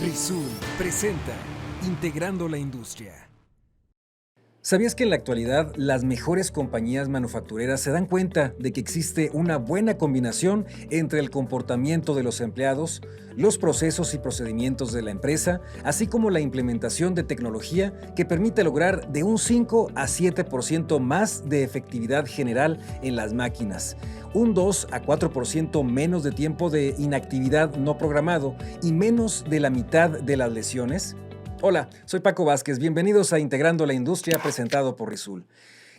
Risul presenta Integrando la Industria. ¿Sabías que en la actualidad las mejores compañías manufactureras se dan cuenta de que existe una buena combinación entre el comportamiento de los empleados, los procesos y procedimientos de la empresa, así como la implementación de tecnología que permite lograr de un 5 a 7% más de efectividad general en las máquinas, un 2 a 4% menos de tiempo de inactividad no programado y menos de la mitad de las lesiones? Hola, soy Paco Vázquez, bienvenidos a Integrando la Industria presentado por Risul.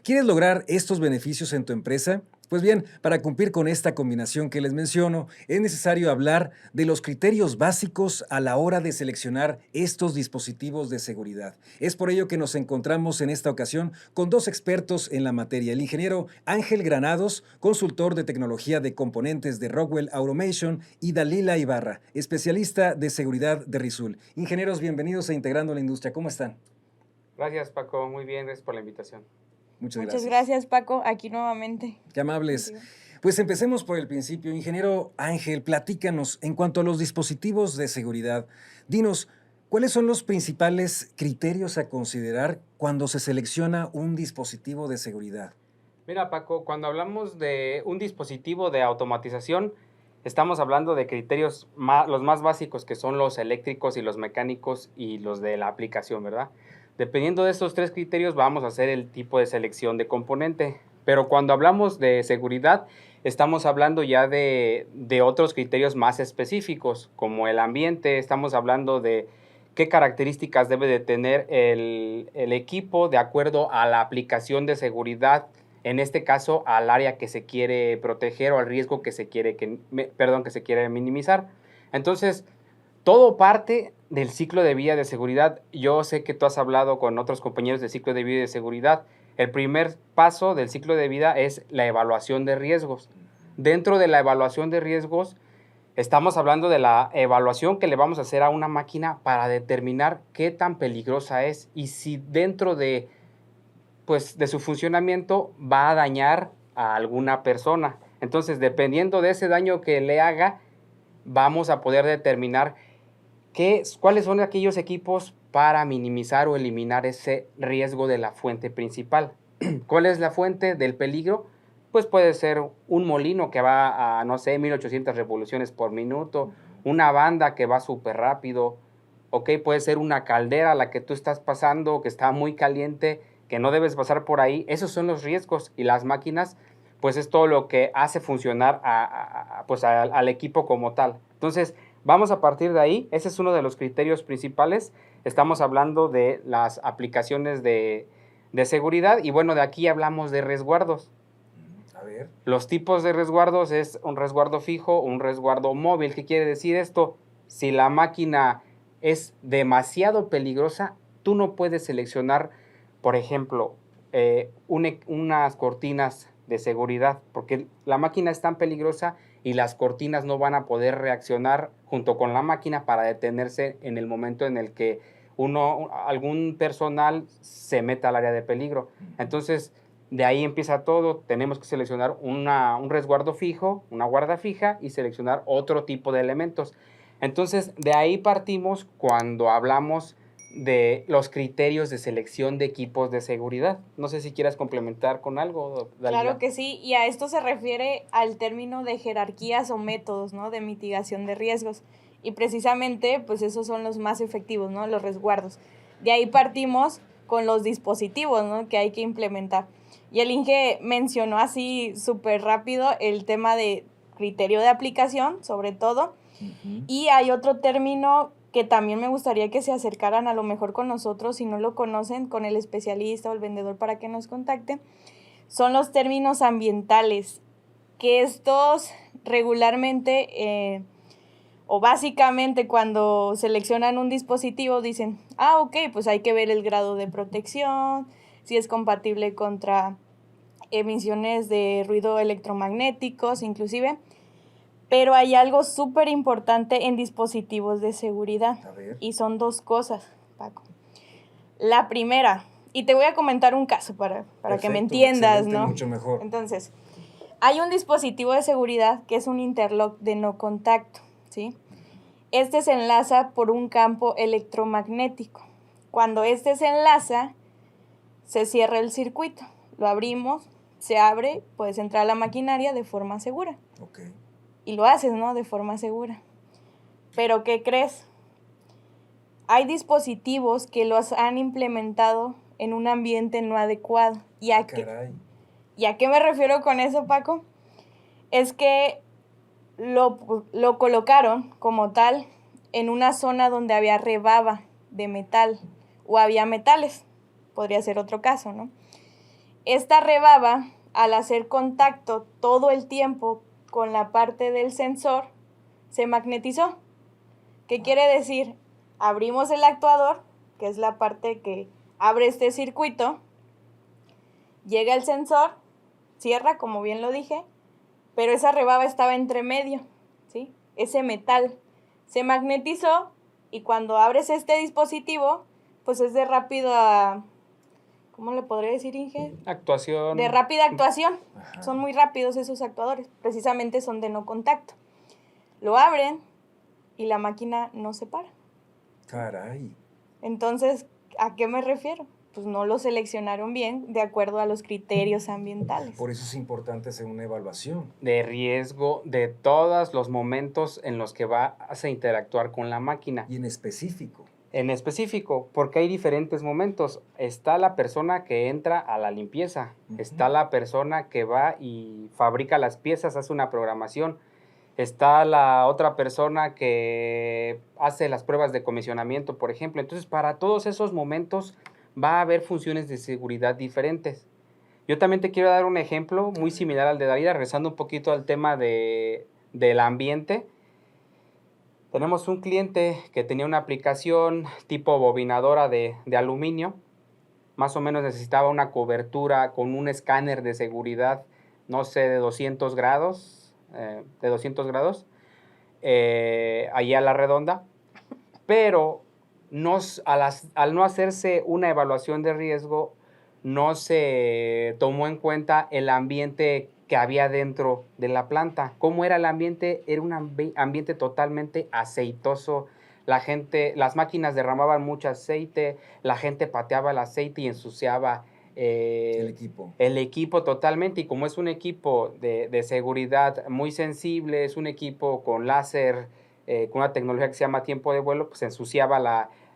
¿Quieres lograr estos beneficios en tu empresa? Pues bien, para cumplir con esta combinación que les menciono, es necesario hablar de los criterios básicos a la hora de seleccionar estos dispositivos de seguridad. Es por ello que nos encontramos en esta ocasión con dos expertos en la materia, el ingeniero Ángel Granados, consultor de tecnología de componentes de Rockwell Automation, y Dalila Ibarra, especialista de seguridad de Risul. Ingenieros, bienvenidos a Integrando la Industria. ¿Cómo están? Gracias, Paco. Muy bien, gracias por la invitación. Muchas gracias, Paco. Aquí nuevamente. Qué amables. Pues empecemos por el principio. Ingeniero Ángel, platícanos en cuanto a los dispositivos de seguridad. Dinos, ¿cuáles son los principales criterios a considerar cuando se selecciona un dispositivo de seguridad? Mira, Paco, cuando hablamos de un dispositivo de automatización, estamos hablando de criterios los más básicos, que son los eléctricos y los mecánicos y los de la aplicación, ¿verdad? Dependiendo de estos tres criterios, vamos a hacer el tipo de selección de componente. Pero cuando hablamos de seguridad, estamos hablando ya de otros criterios más específicos, como el ambiente. Estamos hablando de qué características debe de tener el equipo de acuerdo a la aplicación de seguridad, en este caso al área que se quiere proteger o al riesgo que se quiere, que se quiere minimizar. Entonces, todo parte del ciclo de vida de seguridad. Yo sé que tú has hablado con otros compañeros del ciclo de vida de seguridad. El primer paso del ciclo de vida es la evaluación de riesgos. Dentro de la evaluación de riesgos, estamos hablando de la evaluación que le vamos a hacer a una máquina para determinar qué tan peligrosa es y si dentro de su funcionamiento va a dañar a alguna persona. Entonces, dependiendo de ese daño que le haga, vamos a poder determinar cuáles son aquellos equipos para minimizar o eliminar ese riesgo de la fuente principal. ¿Cuál es la fuente del peligro? Pues puede ser un molino que va a, 1800 revoluciones por minuto, una banda que va súper rápido, puede ser una caldera a la que tú estás pasando, que está muy caliente, que no debes pasar por ahí. Esos son los riesgos, y las máquinas, pues es todo lo que hace funcionar al equipo como tal. Entonces, vamos a partir de ahí. Ese es uno de los criterios principales. Estamos hablando de las aplicaciones de seguridad y bueno, de aquí hablamos de resguardos. A ver. Los tipos de resguardos es un resguardo fijo, un resguardo móvil. ¿Qué quiere decir esto? Si la máquina es demasiado peligrosa, tú no puedes seleccionar, por ejemplo, unas cortinas de seguridad, porque la máquina es tan peligrosa y las cortinas no van a poder reaccionar junto con la máquina para detenerse en el momento en el que algún personal se meta al área de peligro. Entonces, de ahí empieza todo. Tenemos que seleccionar un resguardo fijo, una guarda fija y seleccionar otro tipo de elementos. Entonces, de ahí partimos cuando hablamos de los criterios de selección de equipos de seguridad. No sé si quieras complementar con algo, Dalila. Claro que sí, y a esto se refiere al término de jerarquías o métodos, ¿no?, de mitigación de riesgos. Y precisamente, pues esos son los más efectivos, ¿no?, los resguardos. De ahí partimos con los dispositivos, ¿no?, que hay que implementar. Y el Inge mencionó así súper rápido el tema de criterio de aplicación, sobre todo. Uh-huh. Y hay otro término que también me gustaría que se acercaran a lo mejor con nosotros, si no lo conocen, con el especialista o el vendedor para que nos contacten, son los términos ambientales, que estos regularmente o básicamente cuando seleccionan un dispositivo dicen, pues hay que ver el grado de protección, si es compatible contra emisiones de ruido electromagnéticos inclusive. Pero hay algo súper importante en dispositivos de seguridad. Y son dos cosas, Paco. La primera, y te voy a comentar un caso para que me entiendas, ¿no? Mucho mejor. Entonces, hay un dispositivo de seguridad que es un interlock de no contacto, ¿sí? Este se enlaza por un campo electromagnético. Cuando este se enlaza, se cierra el circuito. Lo abrimos, se abre, puedes entrar a la maquinaria de forma segura. Okay. Y lo haces, ¿no? De forma segura. Pero, ¿qué crees? Hay dispositivos que los han implementado en un ambiente no adecuado. ¿Y a qué me refiero con eso, Paco? Es que lo colocaron como tal en una zona donde había rebaba de metal o había metales. Podría ser otro caso, ¿no? Esta rebaba, al hacer contacto todo el tiempo con la parte del sensor, se magnetizó. ¿Qué quiere decir? Abrimos el actuador, que es la parte que abre este circuito, llega el sensor, cierra, como bien lo dije, pero esa rebaba estaba entre medio, ¿sí? Ese metal se magnetizó y cuando abres este dispositivo, pues es de rápida, ¿cómo le podría decir, Inge? Actuación. De rápida actuación. Ajá. Son muy rápidos esos actuadores, precisamente son de no contacto. Lo abren y la máquina no se para. Caray. Entonces, ¿a qué me refiero? Pues no lo seleccionaron bien de acuerdo a los criterios ambientales. Por eso es importante hacer una evaluación. De riesgo de todos los momentos en los que vas a interactuar con la máquina. Y en específico. En específico, porque hay diferentes momentos. Está la persona que entra a la limpieza. Está la persona que va y fabrica las piezas, hace una programación. Está la otra persona que hace las pruebas de comisionamiento, por ejemplo. Entonces, para todos esos momentos va a haber funciones de seguridad diferentes. Yo también te quiero dar un ejemplo muy similar al de David, regresando un poquito al tema del ambiente. Tenemos un cliente que tenía una aplicación tipo bobinadora de aluminio. Más o menos necesitaba una cobertura con un escáner de seguridad, no sé, de 200 grados. Allí a la redonda, pero al no hacerse una evaluación de riesgo, no se tomó en cuenta el ambiente que había dentro de la planta. ¿Cómo era el ambiente? Era un ambiente totalmente aceitoso. Las máquinas derramaban mucho aceite, la gente pateaba el aceite y ensuciaba el equipo totalmente. Y como es un equipo de seguridad muy sensible, es un equipo con láser, con una tecnología que se llama tiempo de vuelo, pues ensuciaba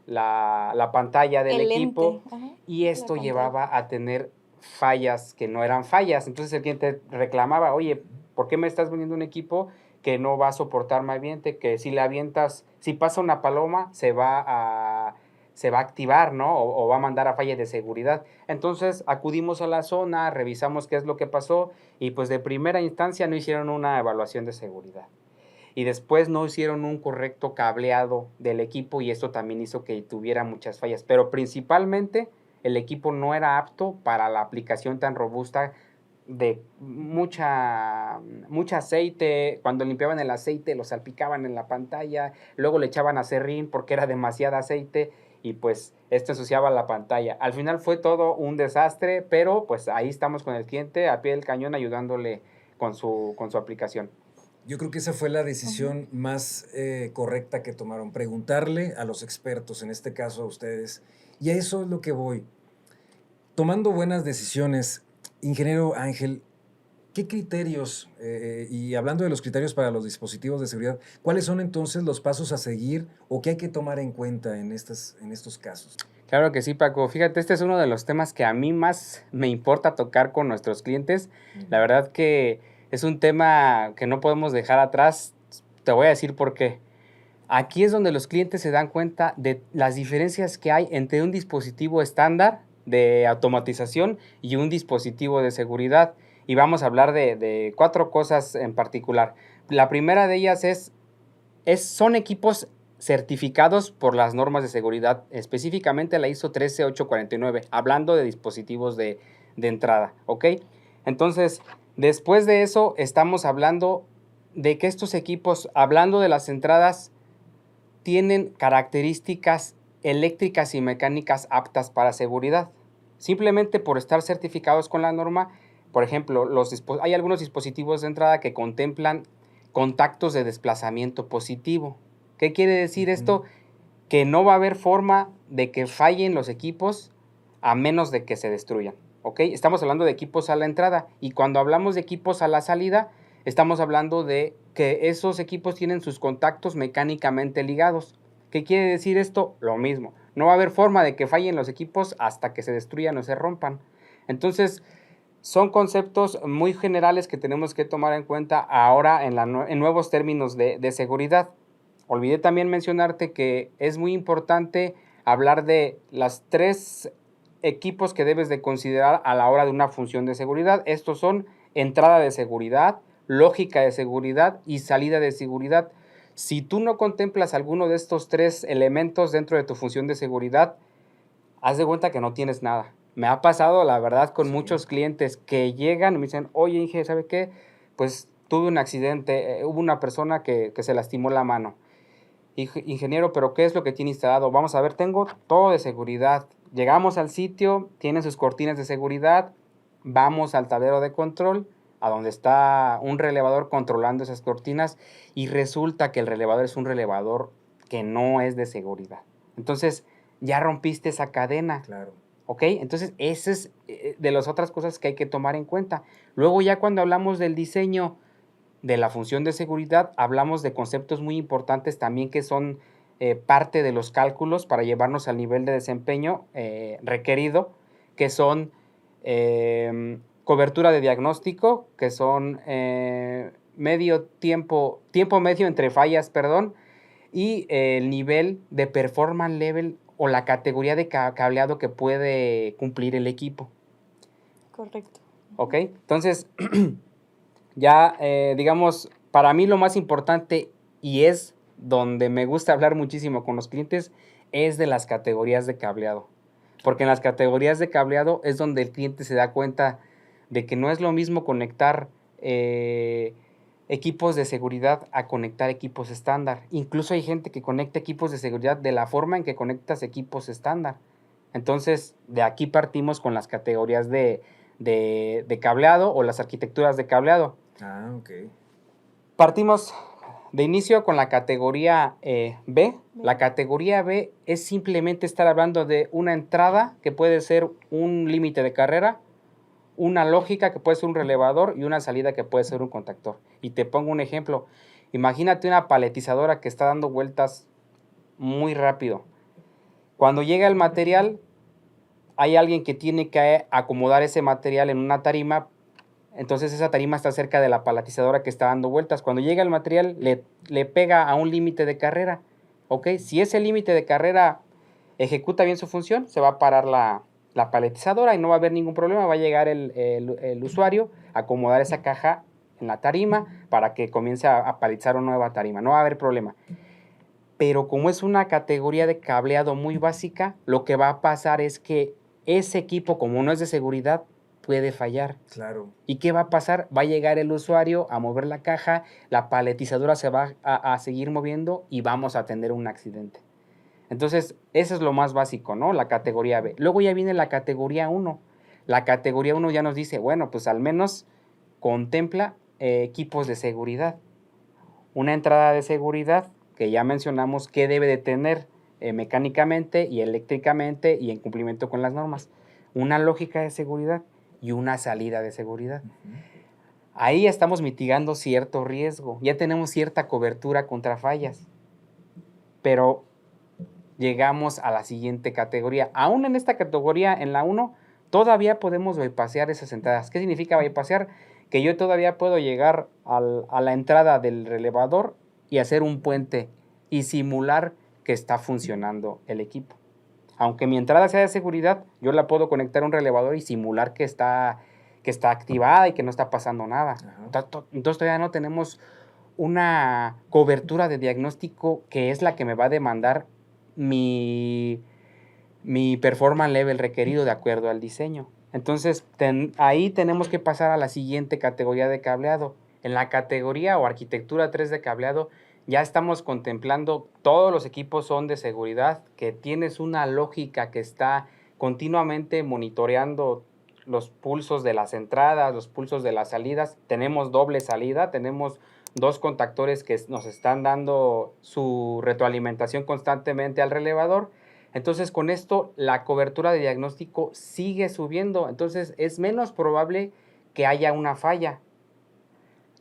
la pantalla del equipo. Y esto llevaba a tener fallas que no eran fallas. Entonces el cliente reclamaba, oye, ¿por qué me estás vendiendo un equipo que no va a soportar mi ambiente? Que si le avientas, si pasa una paloma, se va a activar, ¿no? O va a mandar a falla de seguridad. Entonces acudimos a la zona, revisamos qué es lo que pasó y pues de primera instancia no hicieron una evaluación de seguridad. Y después no hicieron un correcto cableado del equipo y esto también hizo que tuviera muchas fallas. Pero principalmente el equipo no era apto para la aplicación tan robusta de mucha aceite. Cuando limpiaban el aceite lo salpicaban en la pantalla, luego le echaban acerrín porque era demasiado aceite y pues esto ensuciaba la pantalla. Al final fue todo un desastre, pero pues ahí estamos con el cliente a pie del cañón ayudándole con su aplicación. Yo creo que esa fue la decisión más correcta que tomaron, preguntarle a los expertos, en este caso a ustedes, y a eso es lo que voy. Tomando buenas decisiones, ingeniero Ángel, ¿qué criterios, y hablando de los criterios para los dispositivos de seguridad, cuáles son entonces los pasos a seguir o qué hay que tomar en cuenta en estos casos? Claro que sí, Paco. Fíjate, este es uno de los temas que a mí más me importa tocar con nuestros clientes. La verdad que es un tema que no podemos dejar atrás. Te voy a decir por qué. Aquí es donde los clientes se dan cuenta de las diferencias que hay entre un dispositivo estándar de automatización y un dispositivo de seguridad. Y vamos a hablar de 4 cosas en particular. La primera de ellas son equipos certificados por las normas de seguridad, específicamente la ISO 13849, hablando de dispositivos de entrada, ¿ok? Entonces, después de eso, estamos hablando de que estos equipos, hablando de las entradas, tienen características eléctricas y mecánicas aptas para seguridad. Simplemente por estar certificados con la norma, por ejemplo, hay algunos dispositivos de entrada que contemplan contactos de desplazamiento positivo. ¿Qué quiere decir esto? Que no va a haber forma de que fallen los equipos a menos de que se destruyan, ¿ok? Estamos hablando de equipos a la entrada, y cuando hablamos de equipos a la salida, estamos hablando de que esos equipos tienen sus contactos mecánicamente ligados. ¿Qué quiere decir esto? Lo mismo. No va a haber forma de que fallen los equipos hasta que se destruyan o se rompan. Entonces, son conceptos muy generales que tenemos que tomar en cuenta ahora en nuevos términos de seguridad. Olvidé también mencionarte que es muy importante hablar de las 3 equipos que debes de considerar a la hora de una función de seguridad. Estos son entrada de seguridad, lógica de seguridad y salida de seguridad. Si tú no contemplas alguno de estos 3 elementos dentro de tu función de seguridad, haz de cuenta que no tienes nada. Me ha pasado, la verdad, con muchos clientes que llegan y me dicen, oye, Inge, ¿sabe qué? Pues tuve un accidente, hubo una persona que se lastimó la mano. Ingeniero, ¿pero qué es lo que tiene instalado? Vamos a ver, tengo todo de seguridad. Llegamos al sitio, tiene sus cortinas de seguridad, vamos al tablero de control, a donde está un relevador controlando esas cortinas, y resulta que el relevador es un relevador que no es de seguridad. Entonces, ya rompiste esa cadena. Claro. ¿Ok? Entonces, esa es de las otras cosas que hay que tomar en cuenta. Luego, ya cuando hablamos del diseño de la función de seguridad, hablamos de conceptos muy importantes también que son parte de los cálculos para llevarnos al nivel de desempeño requerido, que son cobertura de diagnóstico, que son tiempo medio entre fallas, perdón, y el nivel de performance level o la categoría de cableado que puede cumplir el equipo. Correcto. ¿Ok? Entonces, ya, digamos, para mí lo más importante, y es donde me gusta hablar muchísimo con los clientes, es de las categorías de cableado. Porque en las categorías de cableado es donde el cliente se da cuenta de que no es lo mismo conectar equipos de seguridad a conectar equipos estándar. Incluso hay gente que conecta equipos de seguridad de la forma en que conectas equipos estándar. Entonces, de aquí partimos con las categorías de cableado o las arquitecturas de cableado. Ah, ok. Partimos de inicio con la categoría B. La categoría B es simplemente estar hablando de una entrada que puede ser un límite de carrera, una lógica que puede ser un relevador y una salida que puede ser un contactor. Y te pongo un ejemplo. Imagínate una paletizadora que está dando vueltas muy rápido. Cuando llega el material, hay alguien que tiene que acomodar ese material en una tarima. Entonces esa tarima está cerca de la paletizadora que está dando vueltas. Cuando llega el material, le pega a un límite de carrera. ¿Ok? Si ese límite de carrera ejecuta bien su función, se va a parar la paletizadora y no va a haber ningún problema. Va a llegar el usuario a acomodar esa caja en la tarima para que comience a paletizar una nueva tarima. No va a haber problema. Pero como es una categoría de cableado muy básica, lo que va a pasar es que ese equipo, como no es de seguridad, puede fallar. Claro. ¿Y qué va a pasar? Va a llegar el usuario a mover la caja, la paletizadora se va a seguir moviendo y vamos a tener un accidente. Entonces, eso es lo más básico, ¿no? La categoría B. Luego ya viene la categoría 1. La categoría 1 ya nos dice, bueno, pues al menos contempla equipos de seguridad. Una entrada de seguridad que ya mencionamos que debe de tener mecánicamente y eléctricamente y en cumplimiento con las normas. Una lógica de seguridad y una salida de seguridad. Ahí estamos mitigando cierto riesgo. Ya tenemos cierta cobertura contra fallas. Pero llegamos a la siguiente categoría. Aún en esta categoría, en la 1, todavía podemos bypassear esas entradas. ¿Qué significa bypassear? Que yo todavía puedo llegar a la entrada del relevador y hacer un puente y simular que está funcionando el equipo. Aunque mi entrada sea de seguridad, yo la puedo conectar a un relevador y simular que está activada y que no está pasando nada. Entonces todavía no tenemos una cobertura de diagnóstico que es la que me va a demandar mi performance level requerido de acuerdo al diseño. Entonces, ahí tenemos que pasar a la siguiente categoría de cableado. En la categoría o arquitectura 3 de cableado, ya estamos contemplando todos los equipos son de seguridad, que tienes una lógica que está continuamente monitoreando los pulsos de las entradas, los pulsos de las salidas. Tenemos doble salida, tenemos 2 contactores que nos están dando su retroalimentación constantemente al relevador. Entonces, con esto, la cobertura de diagnóstico sigue subiendo. Entonces, es menos probable que haya una falla.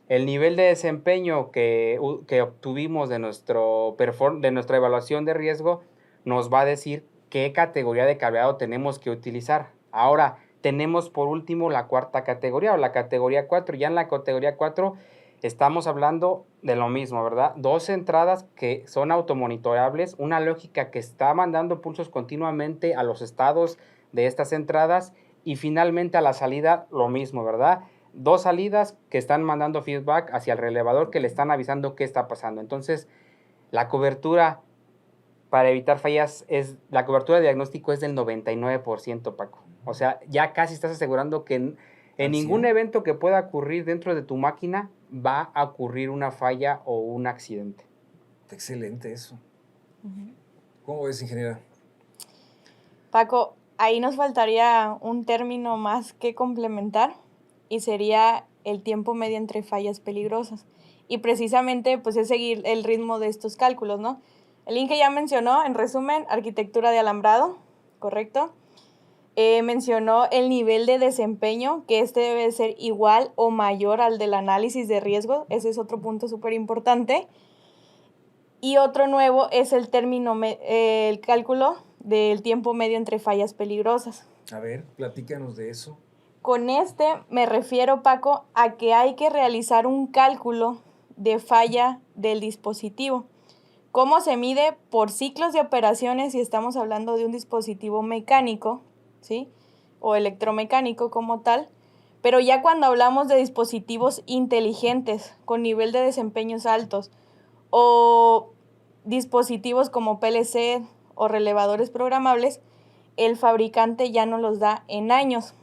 El nivel de desempeño que obtuvimos de nuestra evaluación de riesgo nos va a decir qué categoría de cableado tenemos que utilizar. Ahora, tenemos por último la cuarta categoría o la categoría 4. Ya en la categoría 4 estamos hablando de lo mismo, ¿verdad? 2 entradas que son automonitorables, una lógica que está mandando pulsos continuamente a los estados de estas entradas y finalmente a la salida lo mismo, ¿verdad? 2 salidas que están mandando feedback hacia el relevador que le están avisando qué está pasando. Entonces, la cobertura para evitar fallas la cobertura de diagnóstico es del 99%, Paco. O sea, ya casi estás asegurando que en ningún evento que pueda ocurrir dentro de tu máquina va a ocurrir una falla o un accidente. Excelente eso. ¿Cómo ves, ingeniera? Paco, ahí nos faltaría un término más que complementar y sería el tiempo medio entre fallas peligrosas. Y precisamente pues es seguir el ritmo de estos cálculos, ¿no? El Inge ya mencionó, en resumen, arquitectura de alambrado, ¿correcto? Mencionó el nivel de desempeño, que debe ser igual o mayor al del análisis de riesgo. Ese es otro punto súper importante. Y otro nuevo es el cálculo del tiempo medio entre fallas peligrosas. A ver, platícanos de eso. Con me refiero, Paco, a que hay que realizar un cálculo de falla del dispositivo. ¿Cómo se mide? Por ciclos de operaciones si estamos hablando de un dispositivo mecánico, ¿sí? O electromecánico como tal. Pero ya cuando hablamos de dispositivos inteligentes con nivel de desempeños altos o dispositivos como PLC o relevadores programables, el fabricante ya nos los da en años.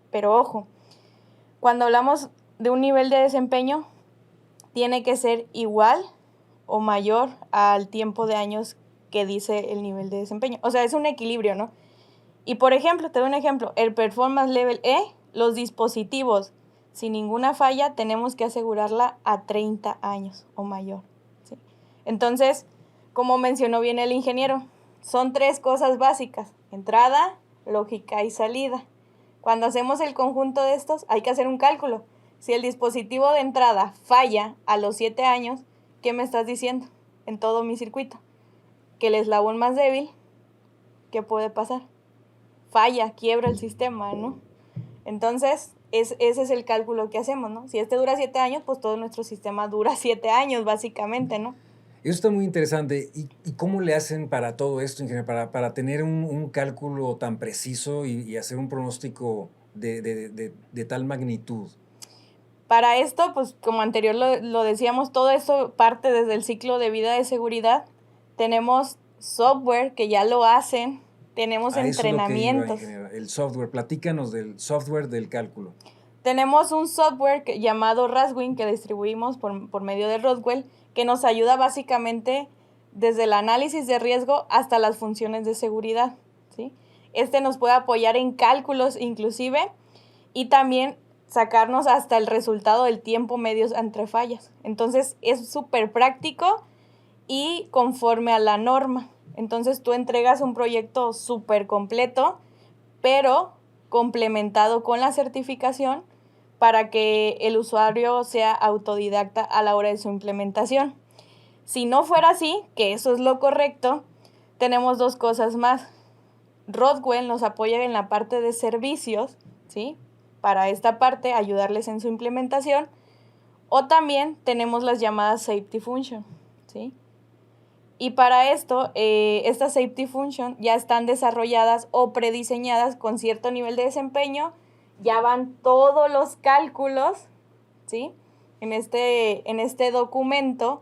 Pero ojo, cuando hablamos de un nivel de desempeño, tiene que ser igual o mayor al tiempo de años que dice el nivel de desempeño. O sea, es un equilibrio, ¿no? Y por ejemplo, te doy un ejemplo, el Performance Level E, los dispositivos sin ninguna falla tenemos que asegurarla a 30 años o mayor, ¿sí? Entonces, como mencionó bien el ingeniero, son 3 cosas básicas: entrada, lógica y salida. Cuando hacemos el conjunto de estos, hay que hacer un cálculo. Si el dispositivo de entrada falla a los 7 años, ¿qué me estás diciendo en todo mi circuito? Que el eslabón más débil, ¿qué puede pasar? Falla, quiebra el sistema, ¿no? Entonces, ese es el cálculo que hacemos, ¿no? Si dura 7 años, pues todo nuestro sistema dura 7 años, básicamente, ¿no? Eso está muy interesante. ¿Y cómo le hacen para todo esto, ingeniero? Para tener un cálculo tan preciso y hacer un pronóstico de tal magnitud. Para esto, pues como anterior lo decíamos, todo esto parte desde el ciclo de vida de seguridad. Tenemos software que ya lo hacen, tenemos entrenamientos. Eso es lo que iba, el software, platícanos del software del cálculo. Tenemos un software llamado Raswin que distribuimos por medio de Rodwell, que nos ayuda básicamente desde el análisis de riesgo hasta las funciones de seguridad, ¿sí? Nos puede apoyar en cálculos inclusive y también sacarnos hasta el resultado del tiempo medio entre fallas. Entonces es súper práctico y conforme a la norma. Entonces tú entregas un proyecto súper completo, pero complementado con la certificación para que el usuario sea autodidacta a la hora de su implementación. Si no fuera así, que eso es lo correcto, tenemos 2 cosas más. Rodwell nos apoya en la parte de servicios, ¿sí? Para esta parte, ayudarles en su implementación. O también tenemos las llamadas Safety Function, ¿sí? Y para esto, estas Safety Function ya están desarrolladas o prediseñadas con cierto nivel de desempeño. Ya van todos los cálculos, ¿sí? En este documento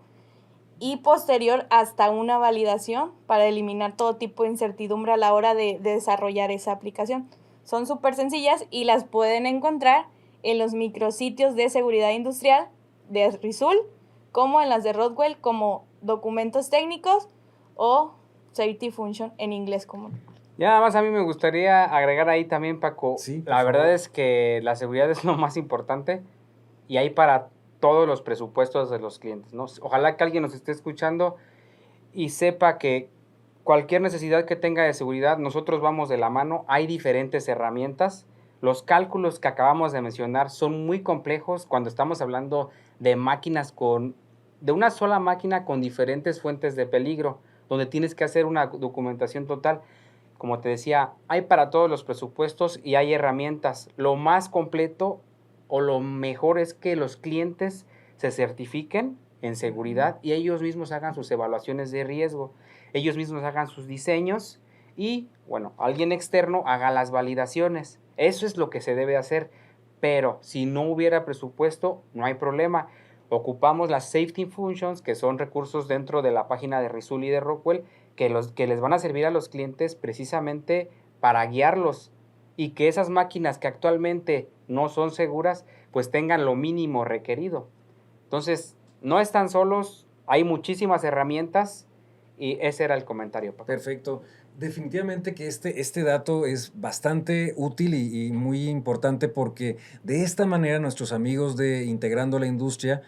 y posterior hasta una validación para eliminar todo tipo de incertidumbre a la hora de desarrollar esa aplicación. Son súper sencillas y las pueden encontrar en los micrositios de seguridad industrial de RISUL, como en las de Rodwell, como documentos técnicos o Safety Function en inglés común. Ya nada más a mí me gustaría agregar ahí también, Paco, Sí, la verdad es que la seguridad es lo más importante y hay para todos los presupuestos de los clientes, ¿no? Ojalá que alguien nos esté escuchando y sepa que cualquier necesidad que tenga de seguridad, nosotros vamos de la mano. Hay diferentes herramientas. Los cálculos que acabamos de mencionar son muy complejos cuando estamos hablando de máquinas de una sola máquina con diferentes fuentes de peligro, donde tienes que hacer una documentación total. Como te decía, hay para todos los presupuestos y hay herramientas. Lo más completo o lo mejor es que los clientes se certifiquen en seguridad y ellos mismos hagan sus evaluaciones de riesgo, ellos mismos hagan sus diseños y, bueno, alguien externo haga las validaciones. Eso es lo que se debe hacer, pero si no hubiera presupuesto, no hay problema. Ocupamos las safety functions, que son recursos dentro de la página de Risul y de Rockwell, que les van a servir a los clientes precisamente para guiarlos y que esas máquinas que actualmente no son seguras, pues tengan lo mínimo requerido. Entonces, no están solos, hay muchísimas herramientas y ese era el comentario, Paco. Perfecto. Definitivamente que este dato es bastante útil y muy importante porque de esta manera nuestros amigos de Integrando la Industria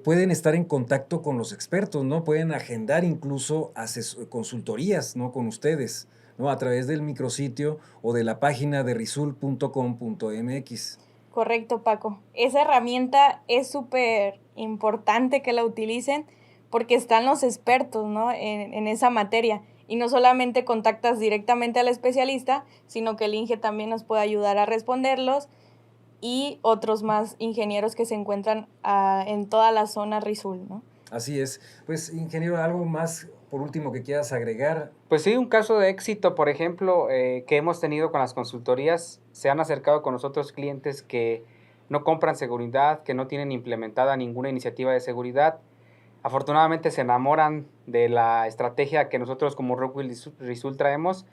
pueden estar en contacto con los expertos, ¿no? Pueden agendar incluso consultorías, ¿no? Con ustedes, ¿no? A través del micrositio o de la página de risul.com.mx. Correcto, Paco. Esa herramienta es súper importante que la utilicen porque están los expertos, ¿no? en esa materia. Y no solamente contactas directamente al especialista, sino que el Inge también nos puede ayudar a responderlos y otros más ingenieros que se encuentran en toda la zona Risul, ¿no? Así es. Pues, ingeniero, ¿algo más por último que quieras agregar? Pues sí, un caso de éxito, por ejemplo, que hemos tenido con las consultorías, se han acercado con nosotros clientes que no compran seguridad, que no tienen implementada ninguna iniciativa de seguridad. Afortunadamente se enamoran de la estrategia que nosotros como Rockwell Risul traemos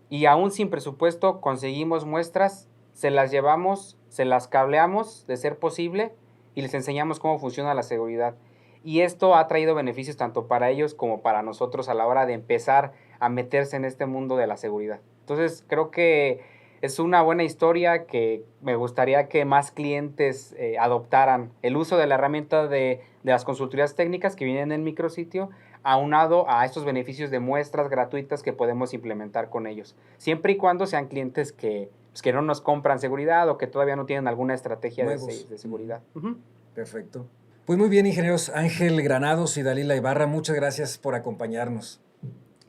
y aún sin presupuesto conseguimos muestras, se las llevamos, se las cableamos de ser posible y les enseñamos cómo funciona la seguridad. Y esto ha traído beneficios tanto para ellos como para nosotros a la hora de empezar a meterse en este mundo de la seguridad. Entonces creo que es una buena historia que me gustaría que más clientes adoptaran el uso de la herramienta de las consultorías técnicas que vienen en el micrositio, aunado a estos beneficios de muestras gratuitas que podemos implementar con ellos, siempre y cuando sean clientes que no nos compran seguridad o que todavía no tienen alguna estrategia de seguridad. Uh-huh. Perfecto. Pues muy bien, ingenieros Ángel Granados y Dalila Ibarra, muchas gracias por acompañarnos.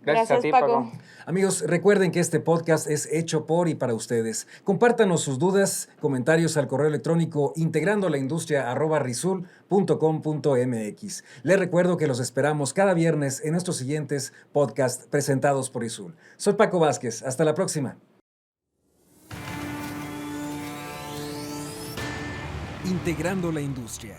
Gracias a ti, Paco. Amigos, recuerden que este podcast es hecho por y para ustedes. Compártanos sus dudas, comentarios al correo electrónico integrandolaindustria@risul.com.mx. Les recuerdo que los esperamos cada viernes en nuestros siguientes podcasts presentados por Risul. Soy Paco Vázquez. Hasta la próxima. Integrando la Industria.